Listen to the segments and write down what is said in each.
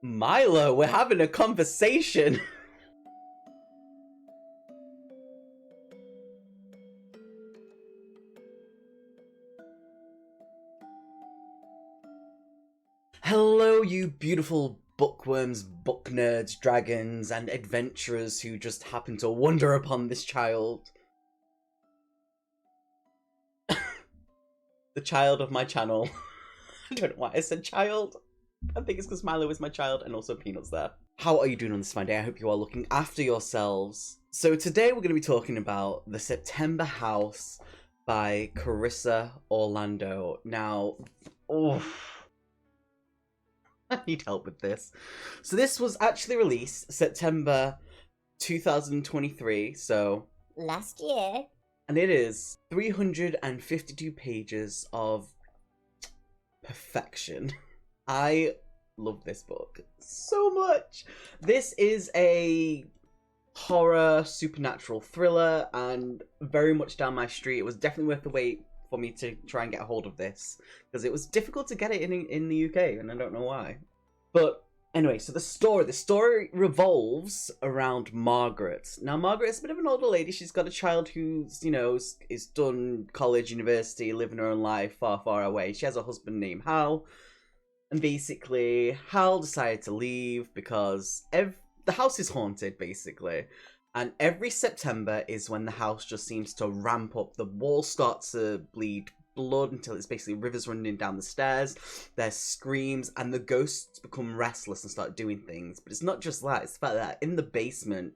Milo, we're having a conversation. Hello, you beautiful bookworms, book nerds, dragons, and adventurers who just happen to wander upon this child. The child of my channel. I don't know why I said child. I think it's because Milo is my child and also Peanut's there. How are you doing on this fine day? I hope you are looking after yourselves. So today we're going to be talking about The September House by Carissa Orlando. Now, I need help with this. So this was actually released September 2023, so last year. And it is 352 pages of perfection. I love this book so much. This is a horror, supernatural thriller, and very much down my street. It was definitely worth the wait for me to try and get a hold of this, because it was difficult to get it in the UK, and I don't know why. But anyway, so the story revolves around Margaret. Now, Margaret is a bit of an older lady. She's got a child who's, is done college, university, living her own life far, far away. She has a husband named Hal. And basically, Hal decided to leave because the house is haunted, basically. And every September is when the house just seems to ramp up. The walls start to bleed blood until it's basically rivers running down the stairs. There's screams, and the ghosts become restless and start doing things. But it's not just that. It's the fact that in the basement,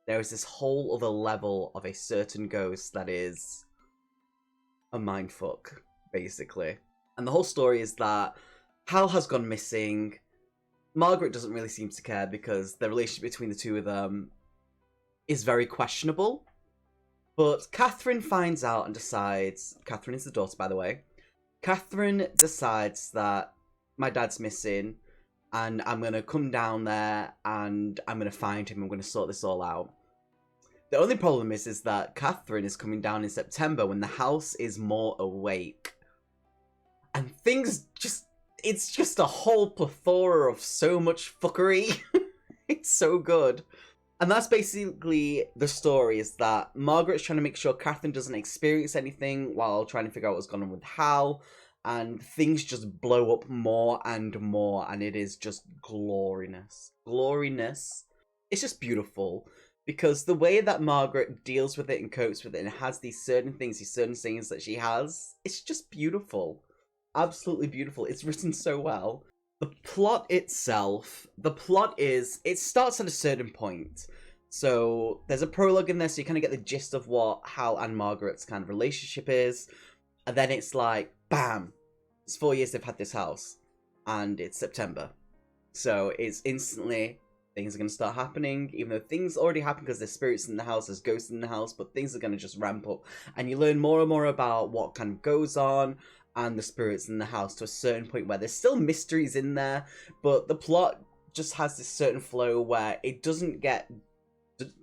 there is this whole other level of a certain ghost that is a mindfuck, basically. And the whole story is that Hal has gone missing. Margaret doesn't really seem to care because the relationship between the two of them is very questionable. But Catherine finds out and decides... Catherine is the daughter, by the way. Catherine decides that my dad's missing and I'm going to come down there and I'm going to find him. I'm going to sort this all out. The only problem is that Catherine is coming down in September when the house is more awake. And things just... It's just a whole plethora of so much fuckery. It's so good. And that's basically the story, is that Margaret's trying to make sure Catherine doesn't experience anything while trying to figure out what's going on with Hal. And things just blow up more and more. And it is just gloriness. Gloriness. It's just beautiful. Because the way that Margaret deals with it and copes with it and has these certain things that she has, it's just beautiful. Absolutely beautiful. It's written so well. The plot itself, it starts at a certain point. So there's a prologue in there, so you kind of get the gist of what Hal and Margaret's kind of relationship is. And then it's like, bam! It's 4 years they've had this house. And it's September. So it's instantly, things are going to start happening, even though things already happen because there's spirits in the house, there's ghosts in the house, but things are going to just ramp up. And you learn more and more about what kind of goes on, and the spirits in the house to a certain point where there's still mysteries in there, but the plot just has this certain flow where it doesn't get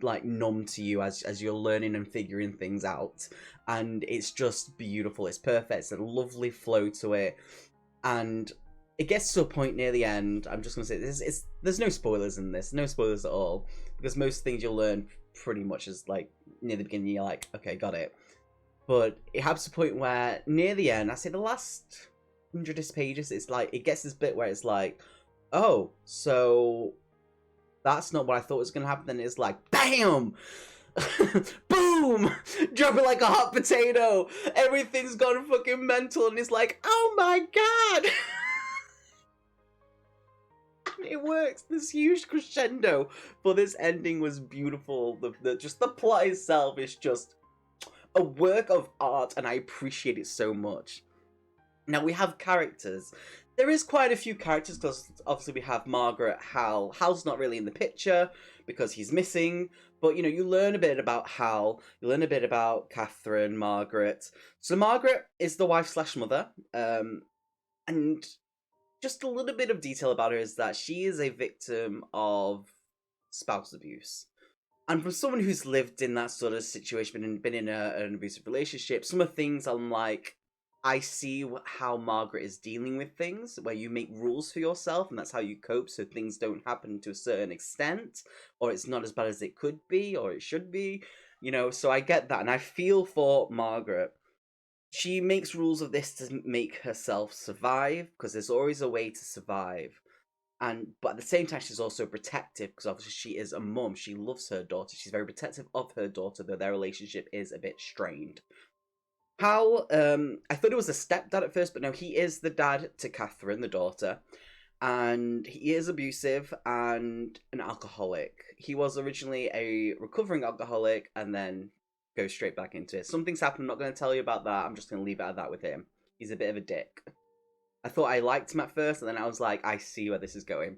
like numb to you as you're learning and figuring things out, and it's just beautiful. It's perfect. It's a lovely flow to it, and it gets to a point near the end. I'm just gonna say this: there's no spoilers in this, no spoilers at all, because most things you'll learn pretty much is like near the beginning. You're like, okay, got it. But it happens to a point where, near the end, I say the last 100-ish pages, it's like, it gets this bit where it's like, oh, so that's not what I thought was going to happen. Then it's like, BAM! Boom! Drop it like a hot potato! Everything's gone fucking mental, and it's like, oh my god! And it works. This huge crescendo for this ending was beautiful. Just the plot itself is just a work of art, and I appreciate it so much. Now, we have characters. There is quite a few characters, because obviously we have Margaret, Hal. Hal's not really in the picture, because he's missing, but, you learn a bit about Hal, you learn a bit about Catherine, Margaret. So Margaret is the wife/mother, and just a little bit of detail about her is that she is a victim of spousal abuse. And from someone who's lived in that sort of situation and been in an abusive relationship, some of the things I'm like, I see how Margaret is dealing with things, where you make rules for yourself, and that's how you cope, so things don't happen to a certain extent, or it's not as bad as it could be, or it should be, you know. So I get that, and I feel for Margaret. She makes rules of this to make herself survive, because there's always a way to survive. And but at the same time, she's also protective because obviously she is a mum. She loves her daughter. She's very protective of her daughter, though their relationship is a bit strained. How I thought it was a stepdad at first, but no, he is the dad to Catherine, the daughter, and he is abusive and an alcoholic. He was originally a recovering alcoholic and then goes straight back into it. Something's happened. I'm not going to tell you about that. I'm just going to leave it at that with him. He's a bit of a dick. I thought I liked him at first, and then I was like, I see where this is going.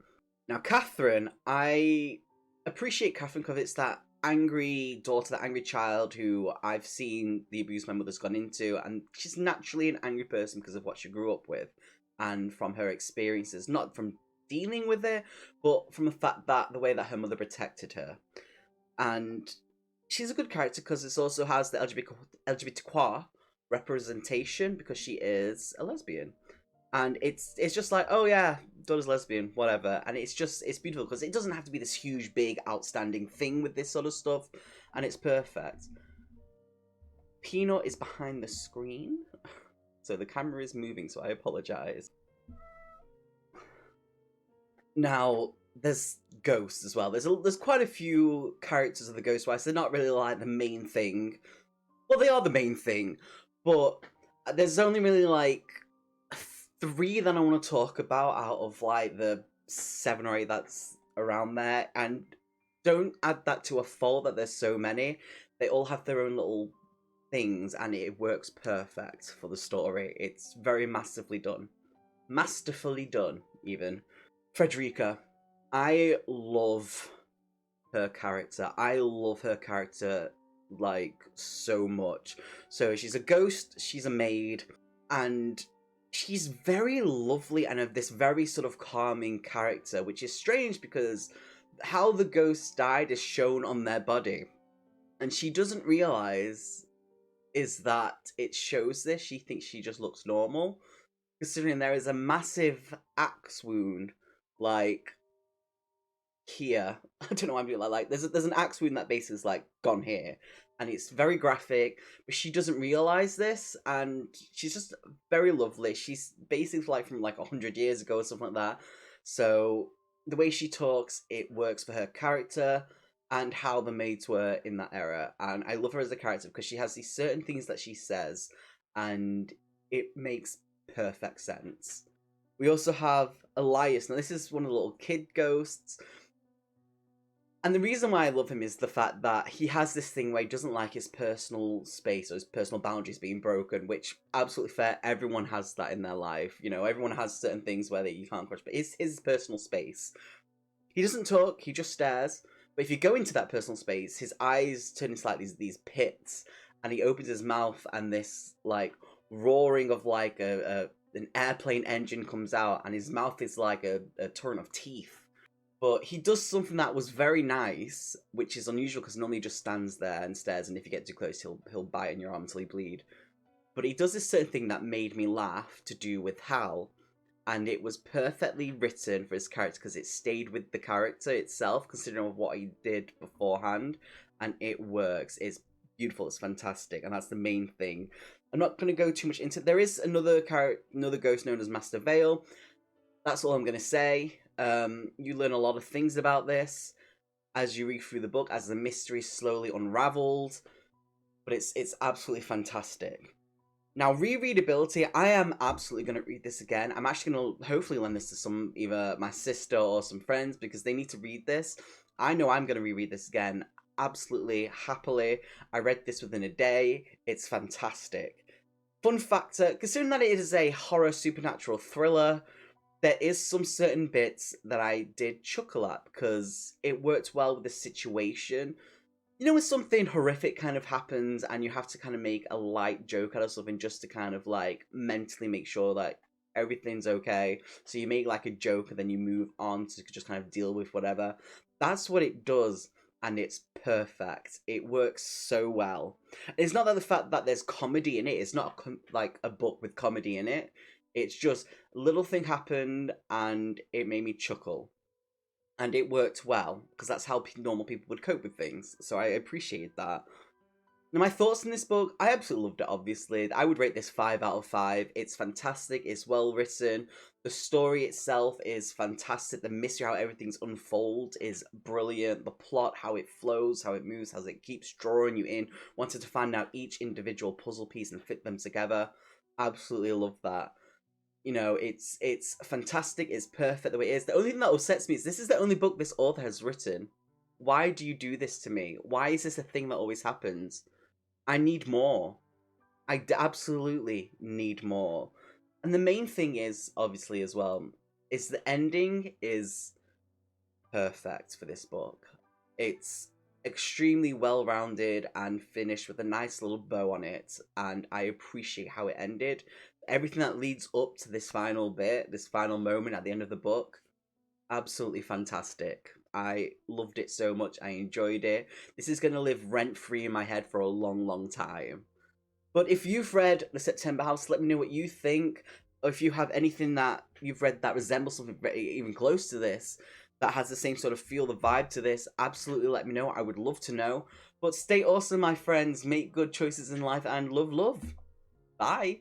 Now, Catherine, I appreciate Catherine because it's that angry daughter, that angry child who I've seen the abuse my mother's gone into, and she's naturally an angry person because of what she grew up with and from her experiences, not from dealing with it, but from the fact that the way that her mother protected her. And she's a good character because it also has the LGBTQ representation because she is a lesbian. And it's just like, oh yeah, daughter's lesbian, whatever. And it's beautiful because it doesn't have to be this huge, big, outstanding thing with this sort of stuff, and it's perfect. Peanut is behind the screen, so the camera is moving, so I apologize. Now, there's ghosts as well. There's quite a few characters of the Ghostwise. They're not really like the main thing. Well, they are the main thing, but there's only really like 3 that I want to talk about out of like the 7 or 8 that's around there, and don't add that to a fault that there's so many. They all have their own little things, and it works perfect for the story. It's very masterfully done, even. Frederica, I love her character. I love her character like so much. So she's a ghost. She's a maid, and she's very lovely and of this very sort of calming character, which is strange because how the ghosts died is shown on their body. And she doesn't realize is that it shows this. She thinks she just looks normal, considering there is a massive axe wound, like, here. I don't know why I'm doing that. Like, there's an axe wound that basically is, like, gone here. And it's very graphic, but she doesn't realize this, and she's just very lovely. She's basically like from like 100 years ago or something like that. So the way she talks, it works for her character and how the maids were in that era. And I love her as a character because she has these certain things that she says, and it makes perfect sense. We also have Elias. Now this is one of the little kid ghosts. And the reason why I love him is the fact that he has this thing where he doesn't like his personal space or his personal boundaries being broken, which, absolutely fair, everyone has that in their life. You know, everyone has certain things where you can't cross, but it's his personal space. He doesn't talk, he just stares. But if you go into that personal space, his eyes turn into like these pits, and he opens his mouth, and this like roaring of like an airplane engine comes out, and his mouth is like a torrent of teeth. But he does something that was very nice, which is unusual because normally he just stands there and stares, and if you get too close, he'll bite in your arm until you bleed. But he does this certain thing that made me laugh to do with Hal, and it was perfectly written for his character because it stayed with the character itself, considering what he did beforehand, and it works. It's beautiful, it's fantastic, and that's the main thing. I'm not going to go too much into it. There is another ghost known as Master Vale. That's all I'm going to say. You learn a lot of things about this as you read through the book, as the mystery slowly unravels, but it's absolutely fantastic. Now, Re-readability, I am absolutely going to read this again. I'm actually going to hopefully lend this to either my sister or some friends, because they need to read this. I know I'm going to reread this again, absolutely, happily. I read this within a day. It's fantastic. Fun factor, considering that it is a horror supernatural thriller, there is some certain bits that I did chuckle at because it worked well with the situation. You know, when something horrific kind of happens and you have to kind of make a light joke out of something just to kind of like mentally make sure that everything's okay. So you make like a joke and then you move on to just kind of deal with whatever. That's what it does. and it's perfect. It works so well. It's not that the fact that there's comedy in it. It's not like a book with comedy in it. It's just a little thing happened and it made me chuckle, and it worked well because that's how normal people would cope with things. So I appreciate that. Now, my thoughts on this book, I absolutely loved it, obviously. I would rate this 5 out of 5. It's fantastic, it's well written. The story itself is fantastic. The mystery, how everything's unfolds, is brilliant. The plot, how it flows, how it moves, how it keeps drawing you in, wanting to find out each individual puzzle piece and fit them together. Absolutely love that. You know, it's fantastic, it's perfect the way it is. The only thing that upsets me is this is the only book this author has written. Why do you do this to me? Why is this a thing that always happens? I need more. I absolutely need more. And the main thing is, obviously, as well, is the ending is perfect for this book. It's extremely well-rounded and finished with a nice little bow on it, and I appreciate how it ended. Everything that leads up to this final bit, this final moment at the end of the book, absolutely fantastic. I loved it so much. I enjoyed it. This is going to live rent-free in my head for a long, long time. But if you've read The September House, let me know what you think. Or if you have anything that you've read that resembles something even close to this, that has the same sort of feel, the vibe to this, absolutely let me know. I would love to know. But stay awesome, my friends. Make good choices in life and love, love. Bye.